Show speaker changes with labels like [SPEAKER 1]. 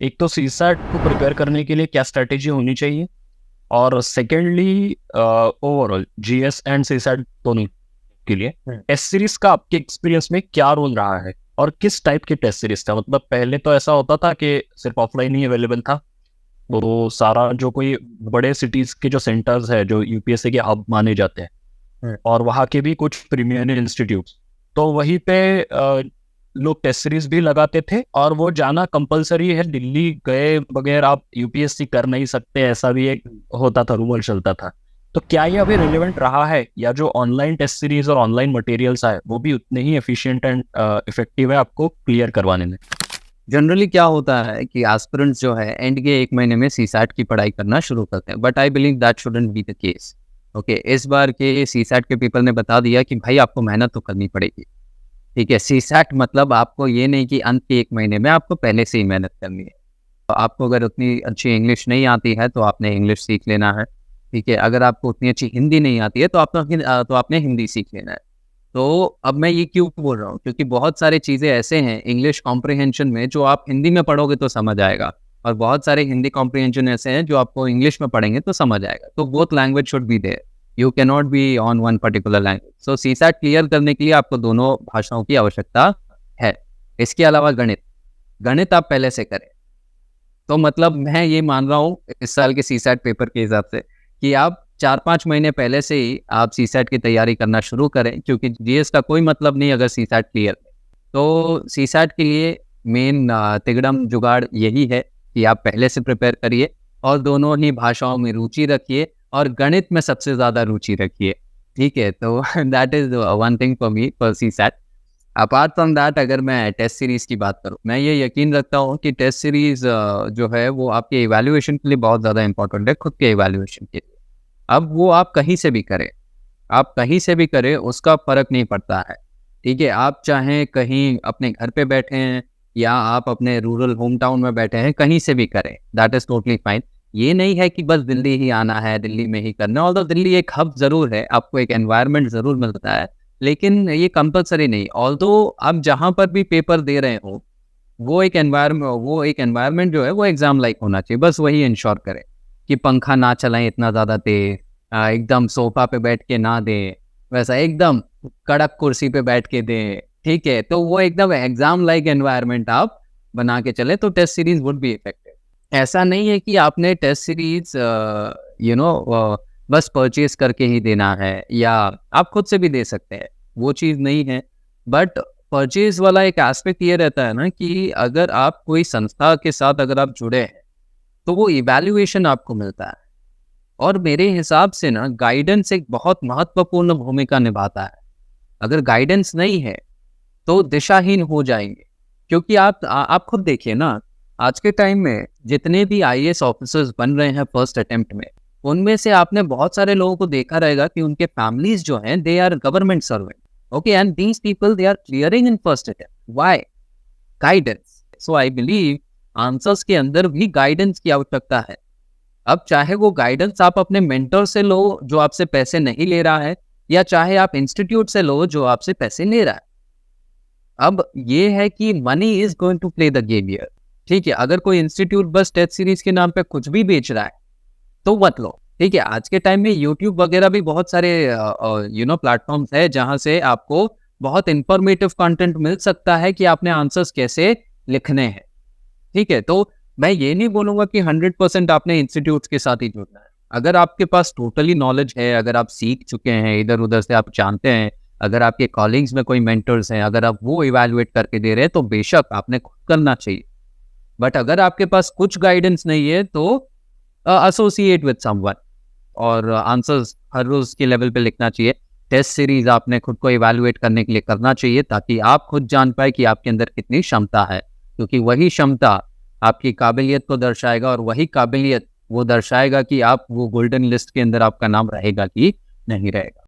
[SPEAKER 1] एक तो सीसैट को प्रिपेयर करने के लिए क्या स्ट्रेटेजी होनी चाहिए, और secondly overall GS and CSAT दोनों के लिए टेस्ट सीरीज का आपके एक्सपीरियंस में क्या रोल रहा है, और किस टाइप की टेस्ट सीरीज था? मतलब पहले तो ऐसा होता था कि सिर्फ ऑफलाइन ही अवेलेबल था, तो सारा जो कोई बड़े सिटीज के जो सेंटर्स है जो यूपीएससी के हब माने जाते हैं, और वहाँ के भी कुछ प्रीमियर इंस्टीट्यूट, तो वहीं पे लोग टेस्ट सीरीज भी लगाते थे, और वो जाना कंपलसरी है। दिल्ली गए बगैर आप यूपीएससी कर नहीं सकते, ऐसा भी एक होता था, रूमर चलता था। तो क्या ये अभी रिलेवेंट रहा है, या जो ऑनलाइन टेस्ट सीरीज और ऑनलाइन मटेरियल्स आए वो भी उतने ही एफिशिएंट एंड इफेक्टिव है आपको क्लियर करवाने में?
[SPEAKER 2] जनरली क्या होता है कि एस्पिरेंट्स जो है एंड के 1 महीने में सीसैट की पढ़ाई करना शुरू करते हैं, but I believe that shouldn't be the case. Okay, इस बार के सीसैट के पेपर ने बता दिया कि भाई आपको मेहनत तो करनी पड़ेगी। ठीक है, सीसैट मतलब आपको ये नहीं कि अंत के 1 महीने में, आपको पहले से ही मेहनत करनी है। तो आपको अगर उतनी अच्छी इंग्लिश नहीं आती है तो आपने इंग्लिश सीख लेना है। ठीक है, अगर आपको उतनी अच्छी हिंदी नहीं आती है तो आपने हिंदी सीख लेना है। तो अब मैं ये क्यों बोल रहा हूँ, क्योंकि बहुत सारी चीज़ें ऐसे हैं इंग्लिश कॉम्प्रिहेंशन में जो आप हिंदी में पढ़ोगे तो समझ आएगा, और बहुत सारे हिंदी कॉम्प्रिहेंशन ऐसे हैं जो आपको इंग्लिश में पढ़ेंगे तो समझ आएगा। तो both language should be there, you can not be on one particular language. So CSAT clear करने के लिए आपको दोनों भाषाओं की आवश्यकता है। इसके अलावा गणित, गणित आप पहले से करें। तो मतलब मैं ये मान रहा हूँ इस साल के सीसैट पेपर के हिसाब से कि आप 4-5 महीने पहले से ही आप सीसैट की तैयारी करना शुरू करें, क्योंकि जीएस का कोई मतलब नहीं अगर सीसैट क्लियर है। तो सीसैट के लिए मेन तिगड़म जुगाड़ यही है कि आप पहले से प्रिपेयर करिए, और दोनों ही भाषाओं में रुचि रखिए, और गणित में सबसे ज़्यादा रुचि रखिए। ठीक है, तो that is one thing for me for CSAT. Apart from that, अगर मैं टेस्ट सीरीज़ की बात करूँ, मैं ये यकीन रखता हूँ कि टेस्ट सीरीज़ जो है वो आपके इवैल्यूएशन के लिए बहुत ज़्यादा इंपॉर्टेंट है, खुद के इवैल्यूएशन के लिए। अब वो आप कहीं से भी करें, आप कहीं से भी करें, उसका फ़र्क नहीं पड़ता है। ठीक है, आप चाहें कहीं अपने घर पे बैठे हैं या आप अपने रूरल होम टाउन में बैठे हैं, कहीं से भी करें, दैट इज़ टोटली फाइन। ये नहीं है कि बस दिल्ली ही आना है, दिल्ली में ही करना है। ऑल्दो दिल्ली एक हब ज़रूर है, आपको एक एनवायरनमेंट ज़रूर मिलता है, लेकिन ये कंपल्सरी नहीं। ऑल्दो आप जहाँ पर भी पेपर दे रहे हो, वो एक एनवायरनमेंट जो है वो एग्ज़ाम लाइक होना चाहिए। बस वही इंश्योर करें कि पंखा ना चलाएं इतना ज़्यादा तेज़, एकदम सोफ़ा पे बैठ के ना दें, वैसा एकदम कड़क कुर्सी पे बैठ के दें। ठीक है, तो वो एकदम एग्ज़ाम लाइक एनवायरनमेंट आप बना के चलें, तो test series would be effective. ऐसा नहीं है कि आपने टेस्ट सीरीज़ बस परचेज़ करके ही देना है, या आप खुद से भी दे सकते हैं, वो चीज़ नहीं है। बट परचेज़ वाला एक एस्पेक्ट ये रहता है ना कि अगर आप कोई संस्था के साथ अगर आप जुड़े हैं, तो वो इवैल्यूएशन आपको मिलता है, और मेरे हिसाब से ना गाइडेंस एक बहुत महत्वपूर्ण भूमिका निभाता है। अगर गाइडेंस नहीं है तो दिशाहीन हो जाएंगे, क्योंकि आप खुद देखिए ना, आज के टाइम में जितने भी आईएएस ऑफिसर्स बन रहे हैं फर्स्ट अटेम्प्ट में, उनमें से आपने बहुत सारे लोगों को देखा रहेगा कि उनके फैमिलीज जो हैं they are government servant. Okay, and these people they are clearing in first attempt. Why? Guidance. So I believe answers के अंदर भी गाइडेंस की आवश्यकता है। अब चाहे वो गाइडेंस आप अपने मेंटर से लो जो आपसे पैसे नहीं ले रहा है, या चाहे आप इंस्टीट्यूट से लो जो आपसे पैसे ले रहा है। अब ये है कि money is going to play the game here. ठीक है, अगर कोई इंस्टीट्यूट बस टेस्ट सीरीज के नाम पे कुछ भी बेच रहा है तो मत लो। ठीक है, आज के टाइम में यूट्यूब वगैरह भी बहुत सारे प्लेटफॉर्म्स है जहां से आपको बहुत इंफॉर्मेटिव कंटेंट मिल सकता है कि आपने आंसर्स कैसे लिखने हैं। ठीक है, तो मैं ये नहीं बोलूंगा कि 100% आपने इंस्टीट्यूट्स के साथ ही जुड़ना है। अगर आपके पास टोटली नॉलेज है, अगर आप सीख चुके हैं, इधर उधर से आप जानते हैं, अगर आपके कॉलीग्स में कोई मेंटर्स हैं, अगर आप वो इवैल्यूएट करके दे रहे हैं, तो बेशक आपने खुद करना चाहिए। बट अगर आपके पास कुछ गाइडेंस नहीं है तो एसोसिएट विद समवन, और आंसर्स हर रोज के लेवल पे लिखना चाहिए। टेस्ट सीरीज आपने खुद को इवैल्यूएट करने के लिए करना चाहिए, ताकि आप खुद जान पाए कि आपके अंदर कितनी क्षमता है, क्योंकि वही क्षमता आपकी काबिलियत को दर्शाएगा, और वही काबिलियत वो दर्शाएगा कि आप वो गोल्डन लिस्ट के अंदर आपका नाम रहेगा कि नहीं रहेगा।